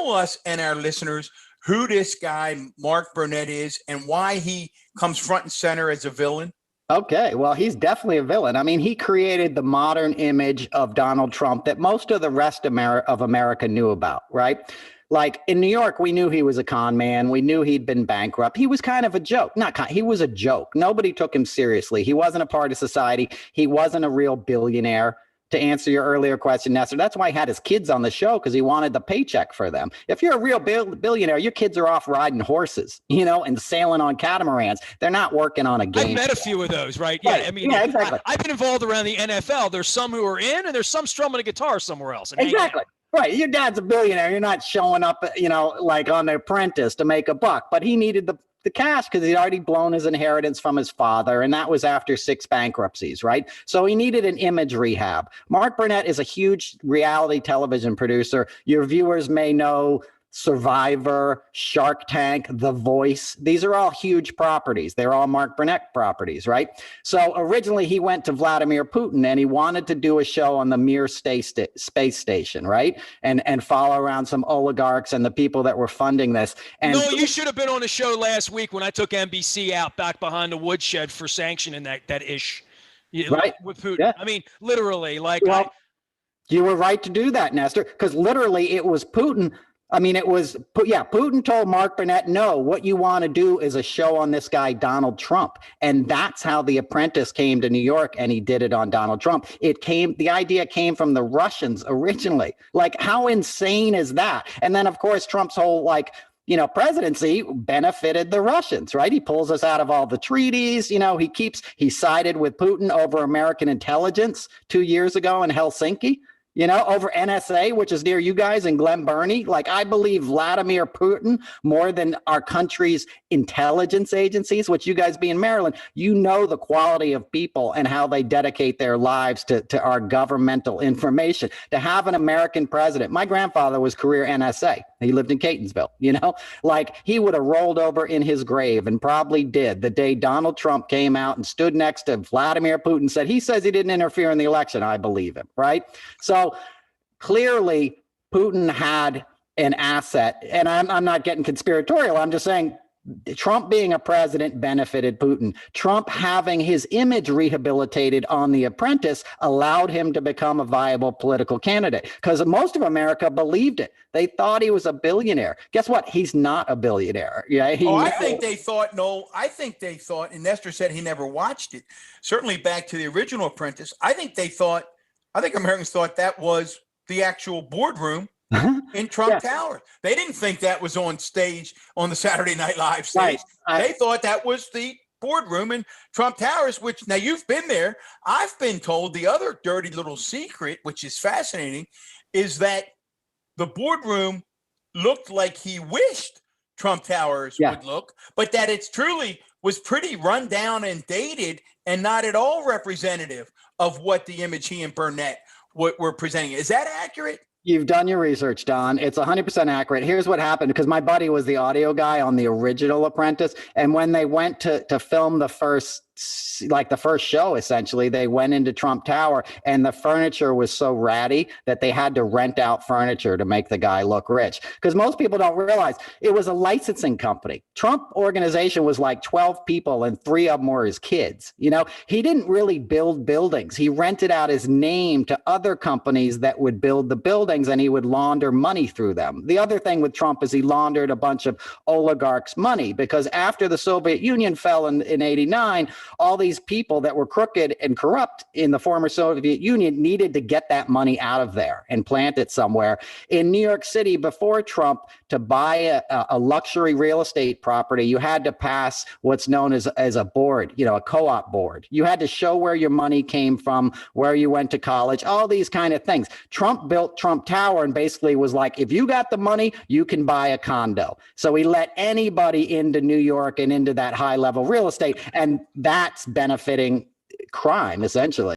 tell us and our listeners who this guy, Mark Burnett, is and why he comes front and center as a villain? Okay, well, he's definitely a villain. I mean, he created the modern image of Donald Trump that most of the rest of America knew about, right? Like in New York, we knew he was a con man. We knew he'd been bankrupt. He was kind of a joke. He was a joke. Nobody took him seriously. He wasn't a part of society. He wasn't a real billionaire. To answer your earlier question, Nestor, that's why he had his kids on the show, because he wanted the paycheck for them. If you're a real billionaire, your kids are off riding horses, and sailing on catamarans. They're not working on a game. I've met a few of those, right? Yeah, I mean, exactly. I've been involved around the NFL. There's some who are in, and there's some strumming a guitar somewhere else. Exactly. Right. Your dad's a billionaire. You're not showing up, like on The Apprentice to make a buck, but he needed the cash because he'd already blown his inheritance from his father. And that was after 6 bankruptcies, right? So he needed an image rehab. Mark Burnett is a huge reality television producer. Your viewers may know Survivor, Shark Tank, The Voice. These are all huge properties. They're all Mark Burnett properties, right? So originally he went to Vladimir Putin and he wanted to do a show on the Mir space station, right? And follow around some oligarchs and the people that were funding this. And no, you should have been on the show last week when I took NBC out back behind the woodshed for sanctioning that ish, right? With Putin. Yeah. I mean, literally, like. Well, you were right to do that, Nestor, because literally it was Putin. I mean, Putin told Mark Burnett, no, what you want to do is a show on this guy, Donald Trump. And that's how The Apprentice came to New York, and he did it on Donald Trump. The idea came from the Russians originally. Like, how insane is that? And then, of course, Trump's whole, presidency benefited the Russians, right? He pulls us out of all the treaties. He sided with Putin over American intelligence 2 years ago in Helsinki. Over NSA, which is near you guys in Glen Burnie. Like, I believe Vladimir Putin more than our country's intelligence agencies, which you guys be in Maryland, the quality of people and how they dedicate their lives to our governmental information. To have an American president, my grandfather was career NSA. He lived in Catonsville, like he would have rolled over in his grave and probably did the day Donald Trump came out and stood next to Vladimir Putin, said, he says he didn't interfere in the election. I believe him, right? So clearly Putin had an asset, and I'm not getting conspiratorial. I'm just saying Trump being a president benefited Putin. Trump having his image rehabilitated on The Apprentice allowed him to become a viable political candidate because most of America believed it. They thought he was a billionaire. Guess what? He's not a billionaire. Yeah. I think they thought, and Nestor said he never watched it. Certainly back to the original Apprentice. I think Americans thought that was the actual boardroom in Trump Tower. They didn't think that was on stage on the Saturday Night Live stage. Right. They thought that was the boardroom in Trump Towers, which now you've been there. I've been told the other dirty little secret, which is fascinating, is that the boardroom looked like he wished Trump Towers would look, but that it's truly was pretty run down and dated and not at all representative of what the image he and Burnett were presenting. Is that accurate? You've done your research, Don. It's 100% accurate. Here's what happened, because my buddy was the audio guy on the original Apprentice. And when they went to film the first show, essentially, they went into Trump Tower and the furniture was so ratty that they had to rent out furniture to make the guy look rich. Because most people don't realize it was a licensing company. Trump organization was like 12 people and 3 of them were his kids. He didn't really build buildings. He rented out his name to other companies that would build the buildings and he would launder money through them. The other thing with Trump is he laundered a bunch of oligarchs' money because after the Soviet Union fell in 89, all these people that were crooked and corrupt in the former Soviet Union needed to get that money out of there and plant it somewhere. In New York City, before Trump, to buy a luxury real estate property, you had to pass what's known as a board, a co-op board. You had to show where your money came from, where you went to college, all these kind of things. Trump built Trump Tower and basically was like, if you got the money, you can buy a condo. So he let anybody into New York and into that high level real estate. And that's benefiting crime, essentially.